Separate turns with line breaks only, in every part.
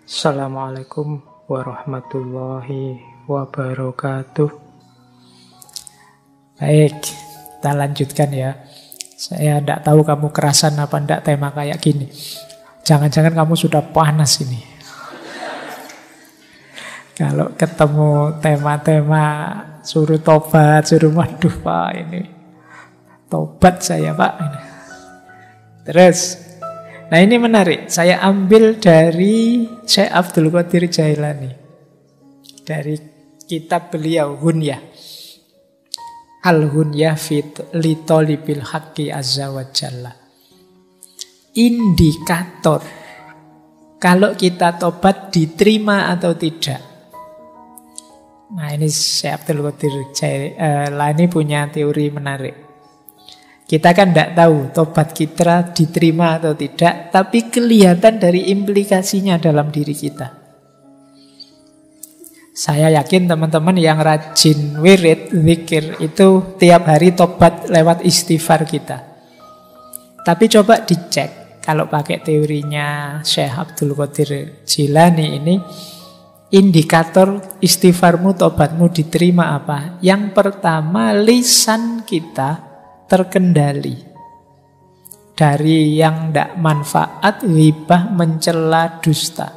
Assalamualaikum warahmatullahi wabarakatuh. Baik, kita lanjutkan ya. Saya tidak tahu kamu kerasan apa tidak tema kayak gini. Jangan-jangan kamu sudah panas ini. Kalau ketemu tema-tema suruh tobat, suruh waduh Pak ini. Tobat saya Pak. Terus, nah ini menarik, saya ambil dari Syekh Abdul Qadir Jailani. Dari kitab beliau, Hunyah. Al-Hunyah li Thalibil Haqqi Azza wa Jalla. Indikator kalau kita tobat diterima atau tidak. Nah ini Syekh Abdul Qadir Jailani punya teori menarik. Kita kan tidak tahu tobat kita diterima atau tidak, tapi kelihatan dari implikasinya dalam diri kita. Saya yakin teman-teman yang rajin wirid, zikir itu tiap hari tobat lewat istighfar kita. Tapi coba dicek, kalau pakai teorinya Syekh Abdul Qadir Jailani ini, indikator istighfarmu, tobatmu diterima apa? Yang pertama, lisan kita terkendali dari yang tidak manfaat, ghibah, mencela, dusta.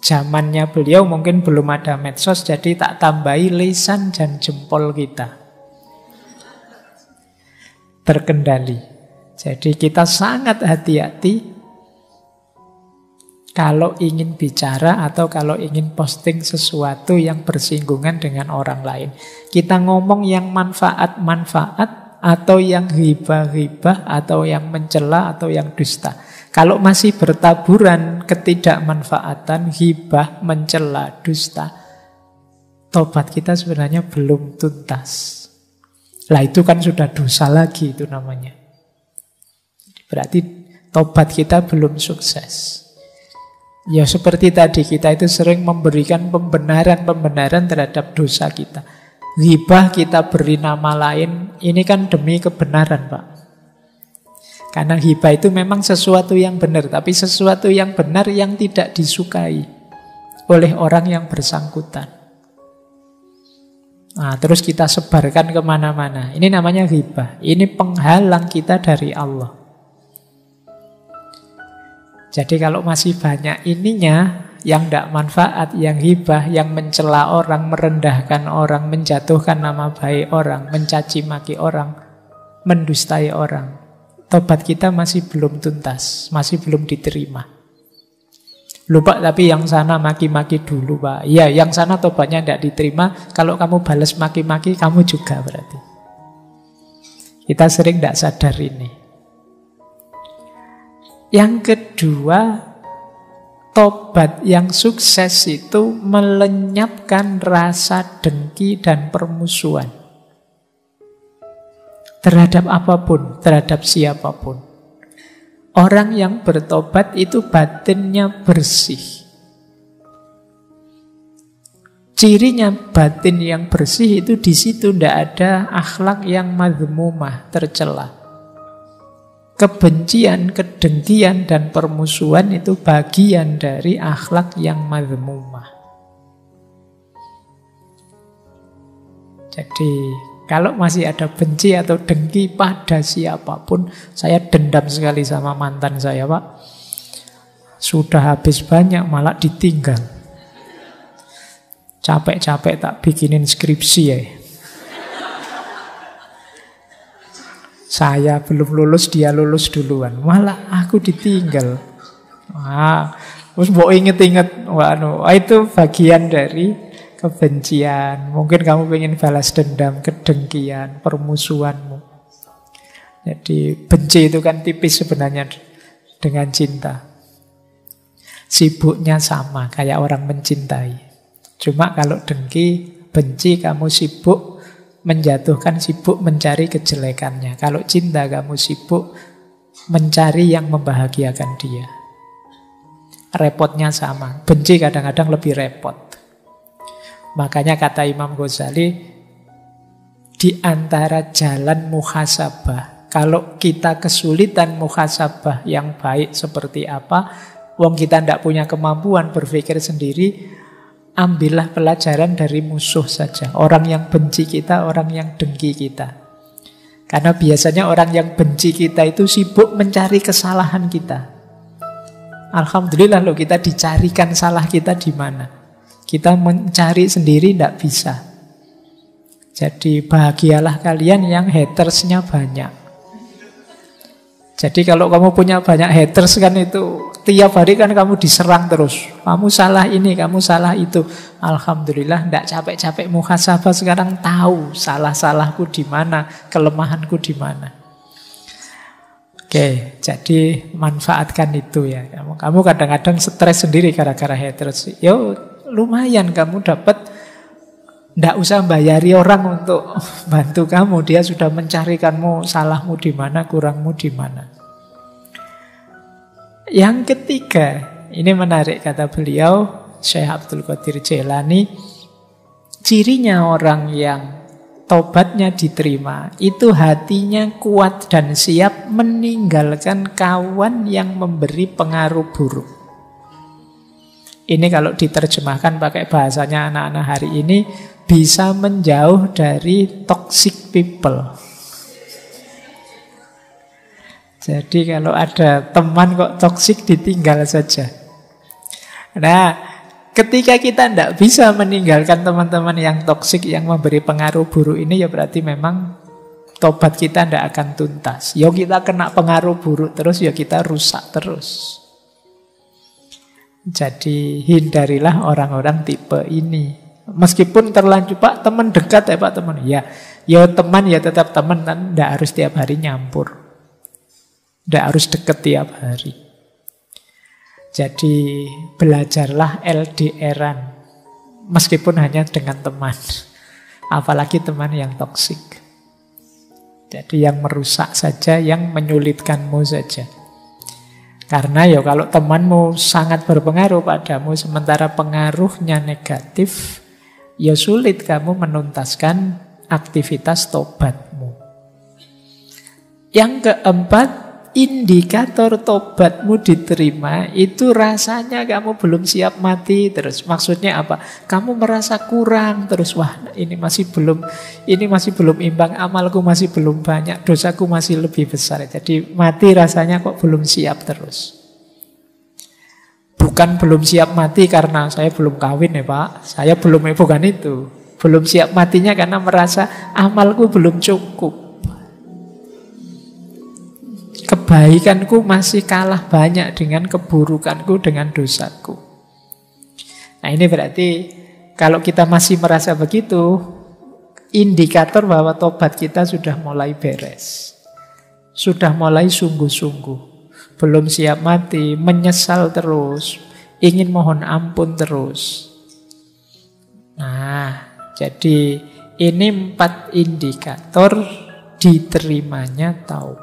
Zamannya beliau mungkin belum ada medsos, jadi tak tambahi lisan dan jempol kita terkendali. Jadi kita sangat hati-hati kalau ingin bicara atau kalau ingin posting sesuatu yang bersinggungan dengan orang lain. Kita ngomong yang manfaat-manfaat atau yang ghibah-ghibah atau yang mencela atau yang dusta. Kalau masih bertaburan ketidakmanfaatan, ghibah, mencela, dusta, tobat kita sebenarnya belum tuntas. Lah itu kan sudah dosa lagi itu namanya. Berarti tobat kita belum sukses. Ya seperti tadi kita itu sering memberikan pembenaran-pembenaran terhadap dosa kita. Ghibah kita beri nama lain, ini kan demi kebenaran Pak. Karena ghibah itu memang sesuatu yang benar, tapi sesuatu yang benar yang tidak disukai oleh orang yang bersangkutan. Nah terus kita sebarkan kemana-mana. Ini namanya ghibah, ini penghalang kita dari Allah. Jadi kalau masih banyak ininya, yang tidak manfaat, yang hibah, yang mencela orang, merendahkan orang, menjatuhkan nama baik orang, mencaci maki orang, mendustai orang, tobat kita masih belum tuntas, masih belum diterima. Lupa tapi yang sana maki-maki dulu Pak. Iya, yang sana tobatnya tidak diterima, kalau kamu balas maki-maki, kamu juga berarti. Kita sering tidak sadar ini. Yang kedua, tobat yang sukses itu melenyapkan rasa dengki dan permusuhan terhadap apapun, terhadap siapapun. Orang yang bertobat itu batinnya bersih. Cirinya batin yang bersih itu di situ tidak ada akhlak yang madhmumah, tercela. Kebencian, kedengkian, dan permusuhan itu bagian dari akhlak yang madhmumah. Jadi, kalau masih ada benci atau dengki pada siapapun, saya dendam sekali sama mantan saya, Pak. Sudah habis banyak, malah ditinggal. Capek-capek tak bikinin skripsi ya. Saya belum lulus, dia lulus duluan. Malah aku ditinggal. Terus mau inget-inget. Itu bagian dari kebencian. Mungkin kamu pengen balas dendam, kedengkian, permusuhanmu. Jadi benci itu kan tipis sebenarnya dengan cinta. Sibuknya sama, kayak orang mencintai. Cuma kalau dengki, benci, kamu sibuk menjatuhkan, sibuk mencari kejelekannya. Kalau cinta kamu sibuk mencari yang membahagiakan dia. Repotnya sama. Benci kadang-kadang lebih repot. Makanya kata Imam Ghazali, di antara jalan muhasabah, kalau kita kesulitan muhasabah yang baik seperti apa, Wong kita tidak punya kemampuan berpikir sendiri, ambillah pelajaran dari musuh saja. Orang yang benci kita, orang yang dengki kita. Karena biasanya orang yang benci kita itu sibuk mencari kesalahan kita. Alhamdulillah loh, kita dicarikan salah kita di mana. Kita mencari sendiri tidak bisa. Jadi bahagialah kalian yang hatersnya banyak. Jadi kalau kamu punya banyak haters kan itu tiap hari kan kamu diserang terus. Kamu salah ini, kamu salah itu. Alhamdulillah tidak capek-capek muhasabah, sekarang tahu salah-salahku di mana, kelemahanku di mana. Oke, jadi manfaatkan itu ya. Kamu kadang-kadang stres sendiri gara-gara haters. Yo lumayan kamu dapat, tidak usah bayari orang untuk bantu kamu. Dia sudah mencarikanmu salahmu di mana, kurangmu di mana. Yang ketiga, ini menarik kata beliau, Syekh Abdul Qadir Jailani, cirinya orang yang tobatnya diterima, itu hatinya kuat dan siap meninggalkan kawan yang memberi pengaruh buruk. Ini kalau diterjemahkan pakai bahasanya anak-anak hari ini, bisa menjauh dari toxic people. Jadi kalau ada teman kok toksik, ditinggal saja. Nah, ketika kita tidak bisa meninggalkan teman-teman yang toksik, yang memberi pengaruh buruk ini, ya berarti memang tobat kita tidak akan tuntas. Ya kita kena pengaruh buruk terus, ya kita rusak terus. Jadi hindarilah orang-orang tipe ini. Meskipun terlanjur, Pak teman dekat ya Pak teman. Ya teman ya tetap teman, kan tidak harus tiap hari nyampur. Tidak harus deket tiap hari. Jadi belajarlah LDR-an, meskipun hanya dengan teman. Apalagi teman yang toksik. Jadi yang merusak saja, yang menyulitkanmu saja. Karena ya kalau temanmu sangat berpengaruh padamu, sementara pengaruhnya negatif, ya sulit kamu menuntaskan aktivitas tobatmu. Yang keempat, indikator tobatmu diterima itu rasanya kamu belum siap mati terus. Maksudnya apa? Kamu merasa kurang terus. Wah, ini masih belum imbang, amalku masih belum banyak, dosaku masih lebih besar. Jadi mati rasanya kok belum siap terus. Bukan belum siap mati karena saya belum kawin ya Pak. Saya belum, bukan itu. Belum siap matinya karena merasa amalku belum cukup. Kebaikanku masih kalah banyak dengan keburukanku, dengan dosaku. Nah ini berarti kalau kita masih merasa begitu, indikator bahwa tobat kita sudah mulai beres. Sudah mulai sungguh-sungguh. Belum siap mati, menyesal terus, ingin mohon ampun terus. Nah, jadi ini 4 indikator diterimanya taubat.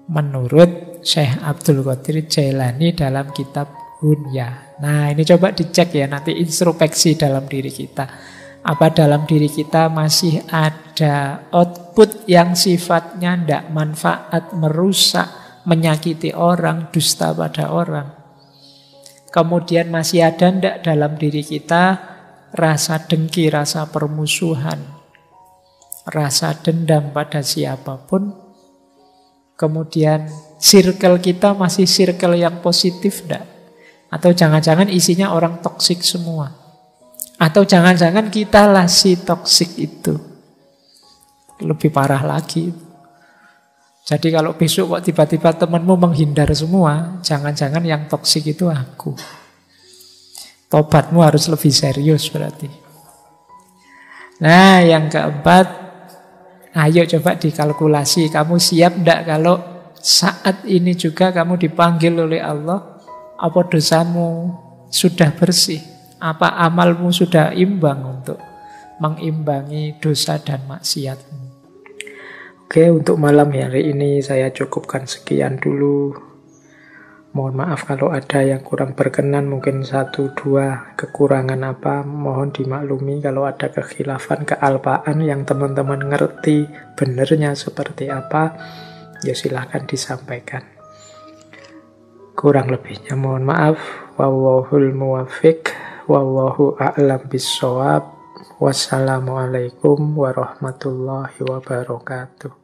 Menurut Syekh Abdul Qadir Jailani dalam kitab Hunya. Nah ini coba dicek ya, nanti introspeksi dalam diri kita. Apa dalam diri kita masih ada output yang sifatnya tidak manfaat, merusak, menyakiti orang, dusta pada orang. Kemudian masih ada tidak dalam diri kita rasa dengki, rasa permusuhan, rasa dendam pada siapapun. Kemudian circle kita masih circle yang positif enggak? Atau jangan-jangan isinya orang toksik semua? Atau jangan-jangan kita lah si toksik itu? Lebih parah lagi. Jadi kalau besok kok tiba-tiba temanmu menghindar semua, jangan-jangan yang toksik itu aku. Tobatmu harus lebih serius berarti. Nah yang keempat, ayo coba dikalkulasi, kamu siap enggak kalau saat ini juga kamu dipanggil oleh Allah? Apa dosamu sudah bersih? Apa amalmu sudah imbang untuk mengimbangi dosa dan maksiatmu? Oke, untuk malam hari ini saya cukupkan sekian dulu. Mohon maaf kalau ada yang kurang berkenan, mungkin 1-2 kekurangan apa, mohon dimaklumi. Kalau ada kekhilafan, kealpaan yang teman-teman ngerti benernya seperti apa, ya silahkan disampaikan. Kurang lebihnya mohon maaf. Wallahul muwaffiq. Wallahu a'lam bissawab. Wassalamualaikum warahmatullahi wabarakatuh.